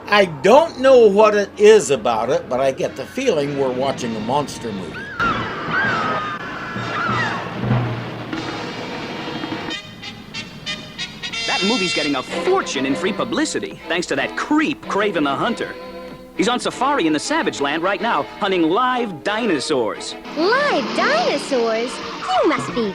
I don't know what it is about it, but I get the feeling we're watching a monster movie. That movie's getting a fortune in free publicity, thanks to that creep, Kraven the Hunter. He's on safari in the Savage Land right now, hunting live dinosaurs. Live dinosaurs? You must be...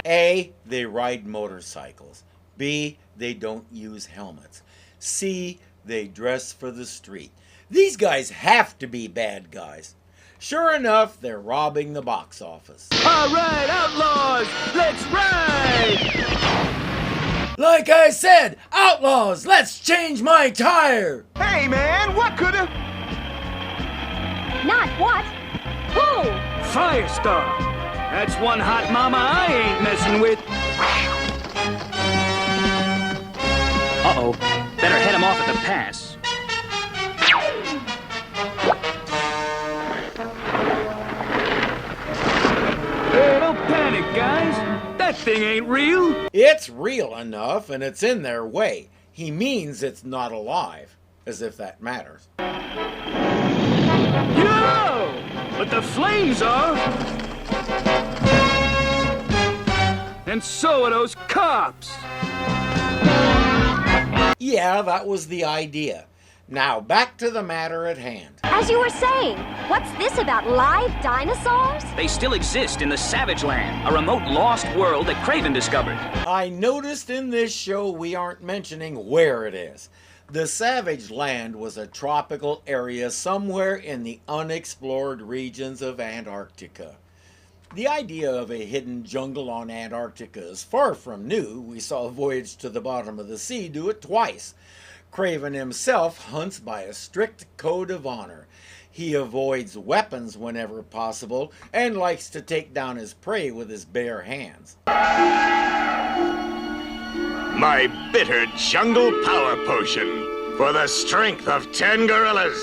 A, they ride motorcycles. B, they don't use helmets. C, they dress for the street. These guys have to be bad guys. Sure enough, they're robbing the box office. All right, outlaws, let's ride! Like I said, outlaws, let's change my tire! Hey, man, what could've... Not what? Who? Firestar! That's one hot mama I ain't messing with. Uh-oh. Better head him off at the pass. Hey, don't panic, guys. That thing ain't real. It's real enough, and it's in their way. He means it's not alive. As if that matters. Yo! But the flames are... And so are those cops! Yeah, that was the idea. Now, back to the matter at hand. As you were saying, what's this about live dinosaurs? They still exist in the Savage Land, a remote lost world that Kraven discovered. I noticed in this show we aren't mentioning where it is. The Savage Land was a tropical area somewhere in the unexplored regions of Antarctica. The idea of a hidden jungle on Antarctica is far from new. We saw Voyage to the Bottom of the Sea do it twice. Kraven himself hunts by a strict code of honor. He avoids weapons whenever possible and likes to take down his prey with his bare hands. My bitter jungle power potion for the strength of 10 gorillas.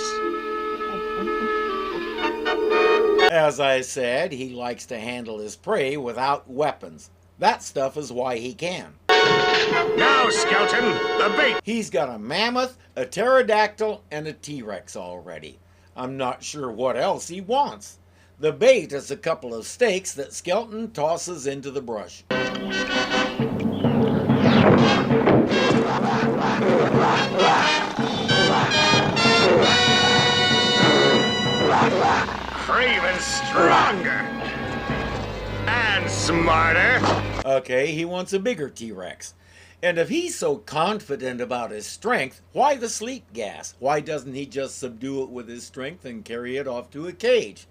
As I said, he likes to handle his prey without weapons. That stuff is why he can. Now, Skeleton, the bait. He's got a mammoth, a pterodactyl, and a T-Rex already. I'm not sure what else he wants. The bait is a couple of steaks that Skeleton tosses into the brush. Kraven's stronger and smarter. Okay, he wants a bigger T-Rex. And if he's so confident about his strength, why the sleep gas? Why doesn't he just subdue it with his strength and carry it off to a cage?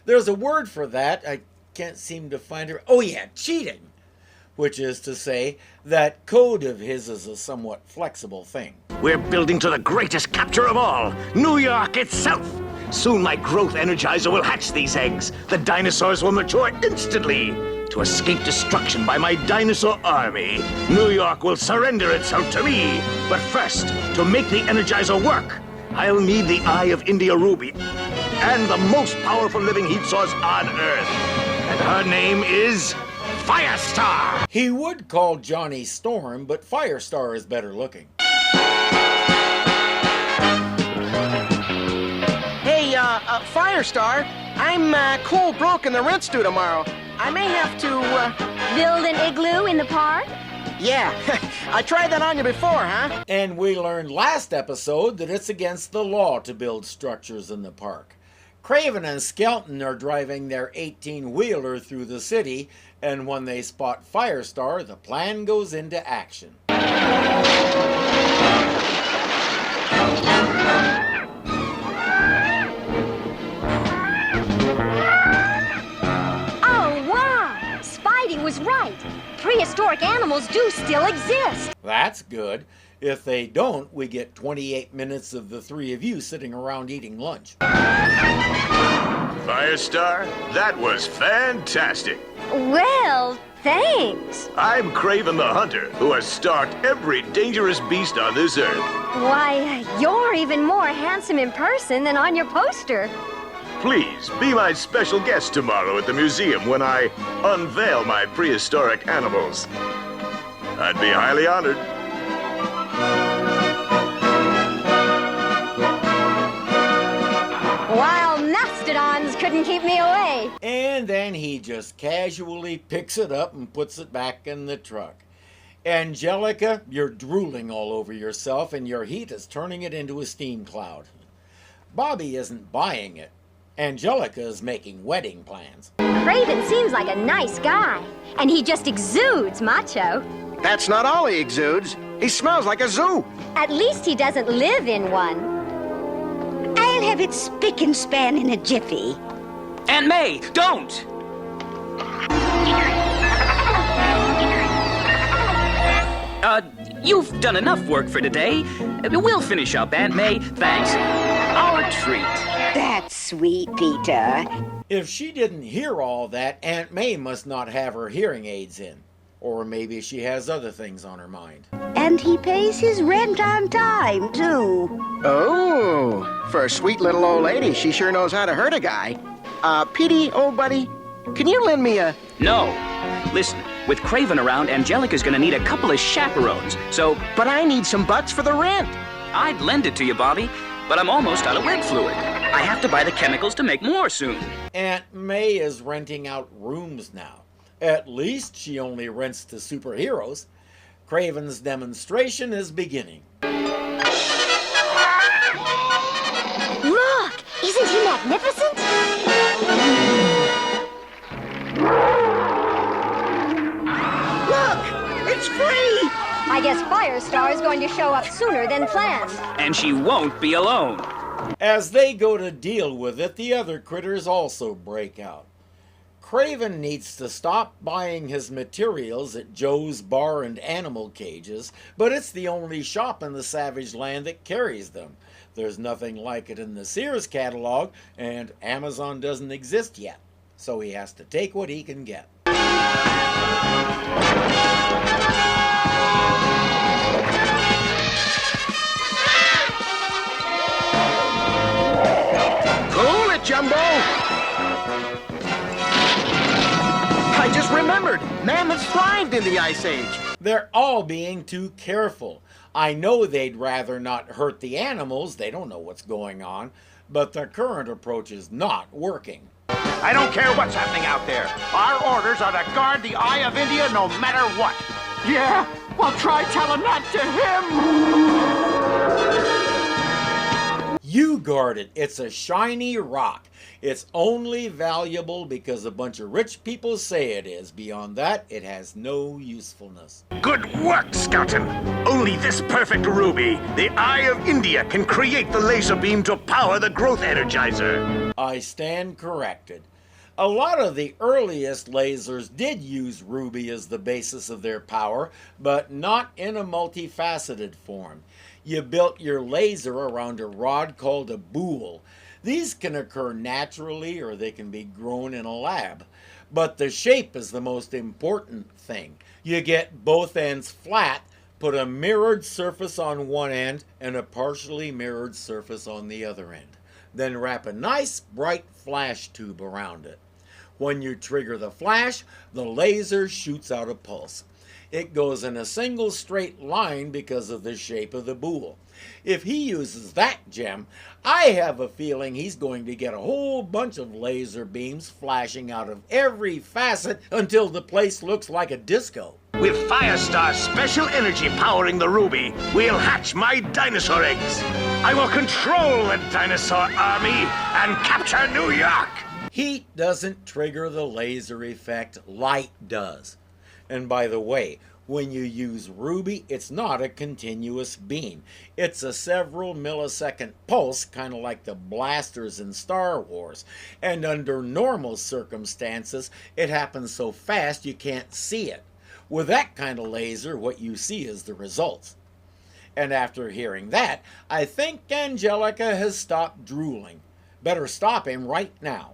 There's a word for that. I can't seem to find it. Oh yeah, cheating. Which is to say, that code of his is a somewhat flexible thing. We're building to the greatest capture of all, New York itself. Soon my growth energizer will hatch these eggs. The dinosaurs will mature instantly. To escape destruction by my dinosaur army, New York will surrender itself to me. But first, to make the energizer work, I'll need the Eye of India Ruby and the most powerful living heat source on Earth. And her name is Firestar. He would call Johnny Storm, but Firestar is better looking. Hey, Firestar, I'm cool broke and the rent's due tomorrow. I may have to, Build an igloo in the park? yeah. I tried that on you before, huh? And we learned last episode that it's against the law to build structures in the park. Kraven and Skeleton are driving their 18-wheeler through the city, and when they spot Firestar, the plan goes into action. Was right. Prehistoric animals do still exist. That's good. If they don't, we get 28 minutes of the three of you sitting around eating lunch. Firestar, that was fantastic. Well, thanks. I'm Kraven the Hunter, who has stalked every dangerous beast on this earth. Why, you're even more handsome in person than on your poster. Please be my special guest tomorrow at the museum when I unveil my prehistoric animals. I'd be highly honored. couldn't keep me away. And then he just casually picks it up and puts it back in the truck. Angelica, you're drooling all over yourself and your heat is turning it into a steam cloud. Bobby isn't buying it. Angelica is making wedding plans. Kraven seems like a nice guy, and he just exudes macho. That's not all he exudes. He smells like a zoo. At least he doesn't live in one. I'll have it spick and span in a jiffy. Aunt May, don't! You've done enough work for today. We'll finish up, Aunt May. Thanks. Our treat. That's sweet, Peter. If she didn't hear all that, Aunt May must not have her hearing aids in. Or maybe she has other things on her mind. And he pays his rent on time, too. Oh, for a sweet little old lady, she sure knows how to hurt a guy. Petey, old buddy, can you lend me a... No. Listen, with Kraven around, Angelica's gonna need a couple of chaperones, so... But I need some bucks for the rent. I'd lend it to you, Bobby, but I'm almost out of wig fluid. I have to buy the chemicals to make more soon. Aunt May is renting out rooms now. At least she only rents to superheroes. Kraven's demonstration is beginning. Look! Isn't he magnificent? Look, it's free. I guess Firestar is going to show up sooner than planned. And she won't be alone. As they go to deal with it, the other critters also break out. Kraven needs to stop buying his materials at Joe's Bar and Animal Cages, but it's the only shop in the Savage Land that carries them. There's nothing like it in the Sears catalog, and Amazon doesn't exist yet, so he has to take what he can get. Cool it, Jumbo. I just remembered, mammoths thrived in the Ice Age. They're all being too careful. I know they'd rather not hurt the animals, they don't know what's going on, but the current approach is not working. I don't care what's happening out there. Our orders are to guard the Eye of India no matter what. Yeah, well, try telling that to him. You guard it. It's a shiny rock. It's only valuable because a bunch of rich people say it is. Beyond that, it has no usefulness. Good work, Skelton. Only this perfect ruby, the Eye of India, can create the laser beam to power the growth energizer. I stand corrected. A lot of the earliest lasers did use ruby as the basis of their power, but not in a multifaceted form. You built your laser around a rod called a boule. These can occur naturally or they can be grown in a lab. But the shape is the most important thing. You get both ends flat, put a mirrored surface on one end and a partially mirrored surface on the other end. Then wrap a nice bright flash tube around it. When you trigger the flash, the laser shoots out a pulse. It goes in a single straight line because of the shape of the boule. If he uses that gem, I have a feeling he's going to get a whole bunch of laser beams flashing out of every facet until the place looks like a disco. With Firestar's special energy powering the ruby, we'll hatch my dinosaur eggs. I will control the dinosaur army and capture New York. Heat doesn't trigger the laser effect, light does. And by the way, when you use ruby, it's not a continuous beam. It's a several millisecond pulse, kind of like the blasters in Star Wars. And under normal circumstances, it happens so fast you can't see it. With that kind of laser, what you see is the results. And after hearing that, I think Angelica has stopped drooling. Better stop him right now.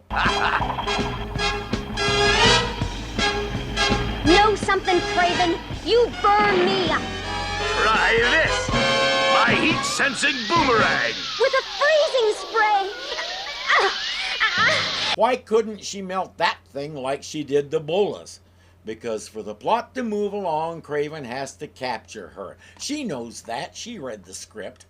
Know something, Kraven? You burn me up Try this. My heat-sensing boomerang. with a freezing spray. Why couldn't she melt that thing like she did the bolas? Because for the plot to move along, Kraven has to capture her. She knows that. She read the script.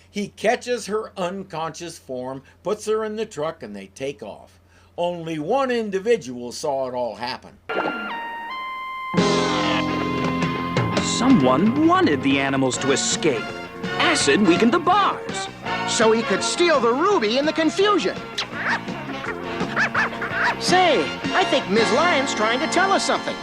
He catches her unconscious form, puts her in the truck, and they take off. Only one individual saw it all happen. Someone wanted the animals to escape. Acid weakened the bars. So he could steal the ruby in the confusion. Say, I think Ms. Lion's trying to tell us something.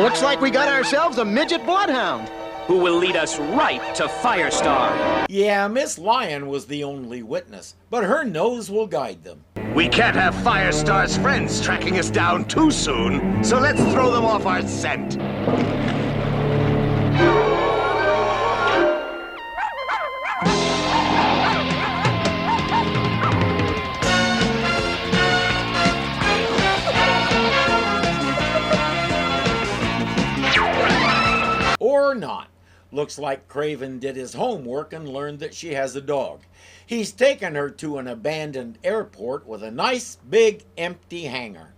Looks like we got ourselves a midget bloodhound. Who will lead us right to Firestar. Yeah, Miss Lion was the only witness, but her nose will guide them. We can't have Firestar's friends tracking us down too soon, so let's throw them off our scent. Or not. Looks like Kraven did his homework and learned that she has a dog. He's taken her to an abandoned airport with a nice big empty hangar.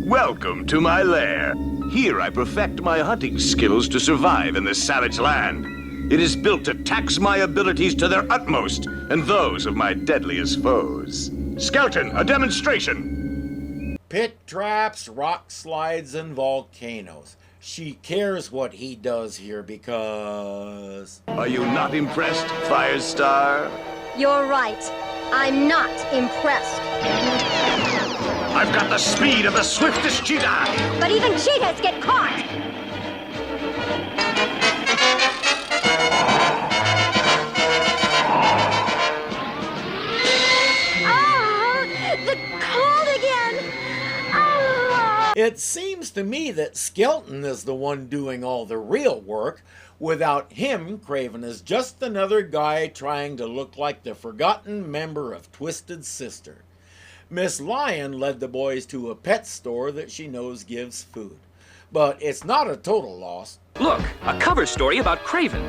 Welcome to my lair. Here I perfect my hunting skills to survive in this savage land. It is built to tax my abilities to their utmost and those of my deadliest foes. Skeleton, a demonstration. Pit traps, rock slides, and volcanoes. She cares what he does here because... Are you not impressed, Firestar? You're right. I'm not impressed. I've got the speed of the swiftest cheetah! But even cheetahs get caught. Oh, the cold again. Oh. It seems to me that Skeleton is the one doing all the real work. Without him, Kraven is just another guy trying to look like the forgotten member of Twisted Sister. Miss Lion led the boys to a pet store that she knows gives food. But it's not a total loss. Look, a cover story about Kraven.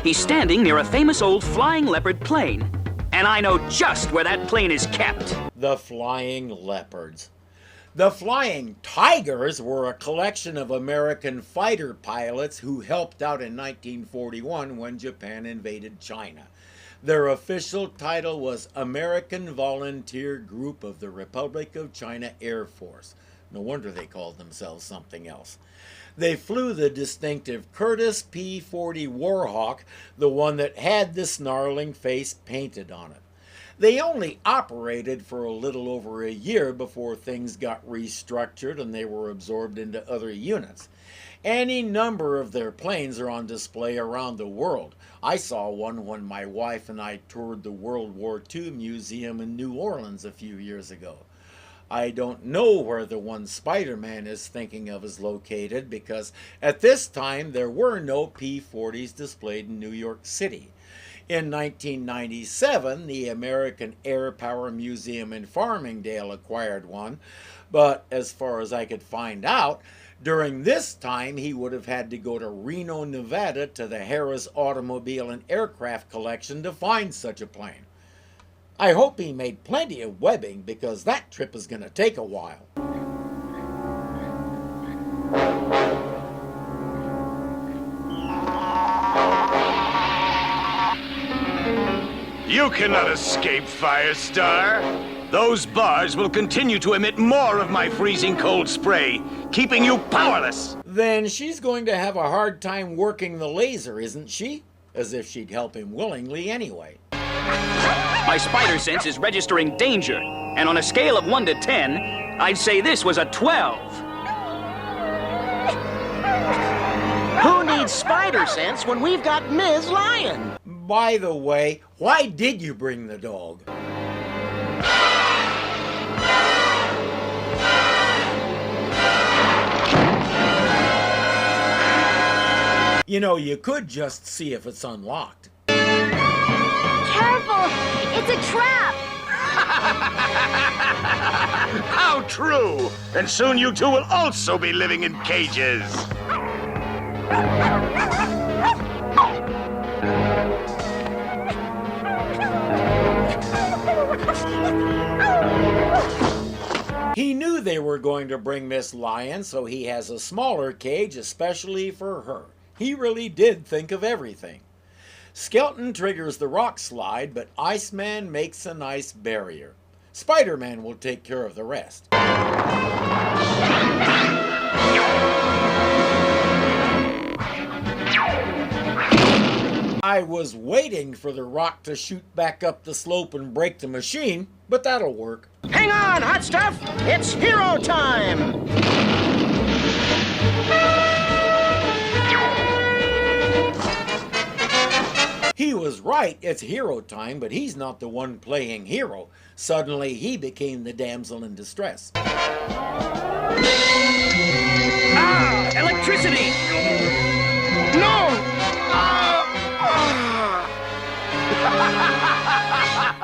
He's standing near a famous old flying leopard plane. And I know just where that plane is kept. The Flying Leopards. The Flying Tigers were a collection of American fighter pilots who helped out in 1941 when Japan invaded China. Their official title was American Volunteer Group of the Republic of China Air Force. No wonder they called themselves something else. They flew the distinctive Curtiss P-40 Warhawk, the one that had the snarling face painted on it. They only operated for a little over a year before things got restructured and they were absorbed into other units. Any number of their planes are on display around the world. I saw one when my wife and I toured the World War II Museum in New Orleans a few years ago. I don't know where the one Spider-Man is thinking of is located because at this time there were no P-40s displayed in New York City. In 1997, the American Air Power Museum in Farmingdale acquired one, but as far as I could find out, during this time he would have had to go to Reno, Nevada to the Harris Automobile and Aircraft Collection to find such a plane. I hope he made plenty of webbing because that trip is going to take a while. You cannot escape, Firestar. Those bars will continue to emit more of my freezing cold spray, keeping you powerless. Then she's going to have a hard time working the laser, isn't she? As if she'd help him willingly anyway. My spider sense is registering danger, and on a scale of 1 to 10, I'd say this was a 12. Who needs spider sense when we've got Ms. Lion? By the way, why did you bring the dog? You know, you could just see if it's unlocked. Careful! It's a trap! How true! And soon you two will also be living in cages. He knew they were going to bring Miss Lion, so he has a smaller cage especially for her. He really did think of everything. Skeleton triggers the rock slide, but Iceman makes a nice barrier. Spider-Man will take care of the rest. I was waiting for the rock to shoot back up the slope and break the machine, but that'll work. Hang on, hot stuff! It's hero time! He was right, it's hero time, but he's not the one playing hero. Suddenly, he became the damsel in distress. Ah! Electricity! No!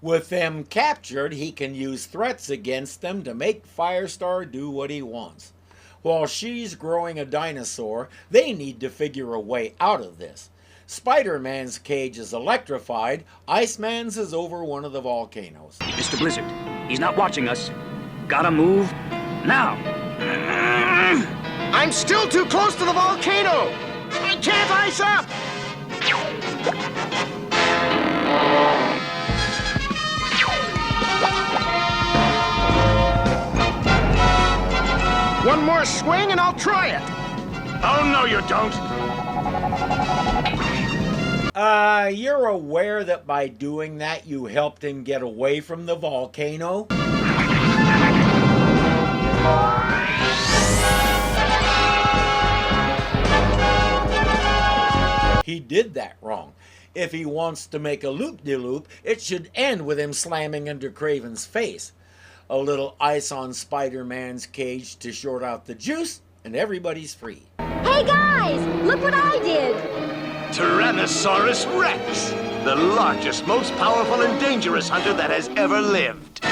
With them captured, he can use threats against them to make Firestar do what he wants. While she's growing a dinosaur, they need to figure a way out of this. Spider-Man's cage is electrified, Iceman's is over one of the volcanoes. Mr. Blizzard, he's not watching us. Gotta move now. I'm still too close to the volcano! I can't ice up! One more swing and I'll try it! Oh, no, you don't. You're aware that by doing that you helped him get away from the volcano? He did that wrong. If he wants to make a loop-de-loop, it should end with him slamming into Kraven's face. A little ice on Spider-Man's cage to short out the juice, and everybody's free. Hey guys, look what I did! Tyrannosaurus Rex, the largest, most powerful, and dangerous hunter that has ever lived.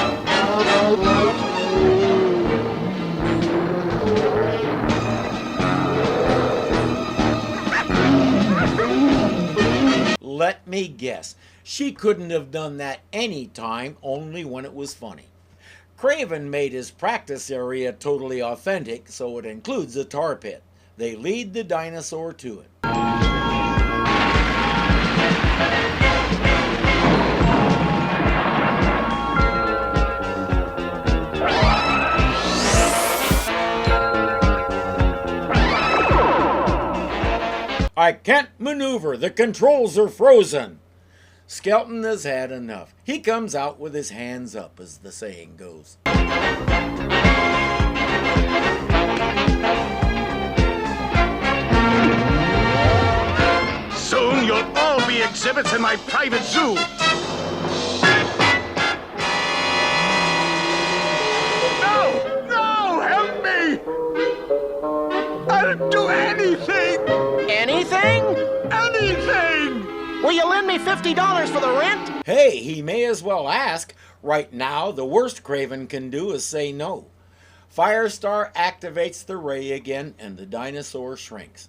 Let me guess, she couldn't have done that any time, only when it was funny. Kraven made his practice area totally authentic, so it includes a tar pit. They lead the dinosaur to it. I can't maneuver. The controls are frozen. Skelton has had enough. He comes out with his hands up, as the saying goes. Soon you'll all be exhibits in my private zoo. No! No! Help me! I'll do anything! Anything? Anything! Will you lend me $50 for the rent? Hey, he may as well ask. Right now, the worst Kraven can do is say no. Firestar activates the ray again, and the dinosaur shrinks.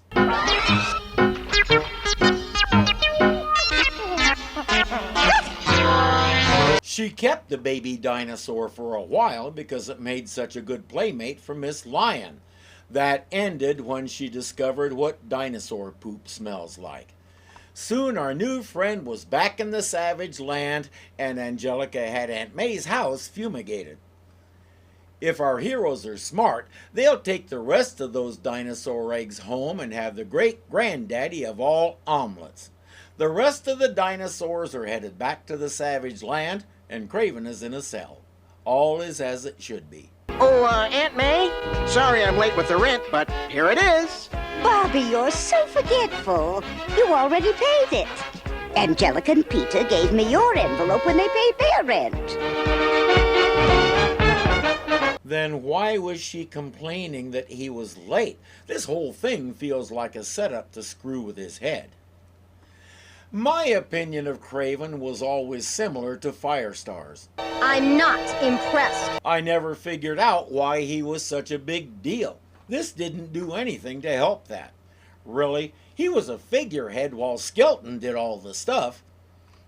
She kept the baby dinosaur for a while because it made such a good playmate for Miss Lion. That ended when she discovered what dinosaur poop smells like. Soon our new friend was back in the savage land, and Angelica had Aunt May's house fumigated. If our heroes are smart, they'll take the rest of those dinosaur eggs home and have the great-granddaddy of all omelets. The rest of the dinosaurs are headed back to the savage land, and Kraven is in a cell. All is as it should be. Oh, Aunt May? Sorry I'm late with the rent, but here it is. Bobby, you're so forgetful. You already paid it. Angelica and Peter gave me your envelope when they paid their rent. Then why was she complaining that he was late? This whole thing feels like a setup to screw with his head. My opinion of Kraven was always similar to Firestar's. I'm not impressed. I never figured out why he was such a big deal. This didn't do anything to help that. Really, he was a figurehead while Skelton did all the stuff.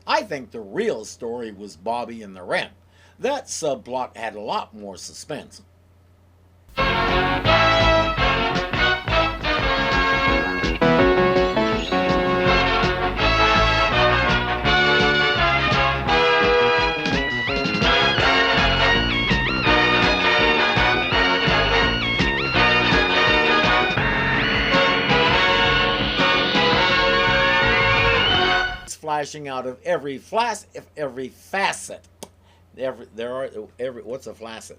I think the real story was Bobby and the rent. That subplot had a lot more suspense. flashing out of every facet. What's a facet?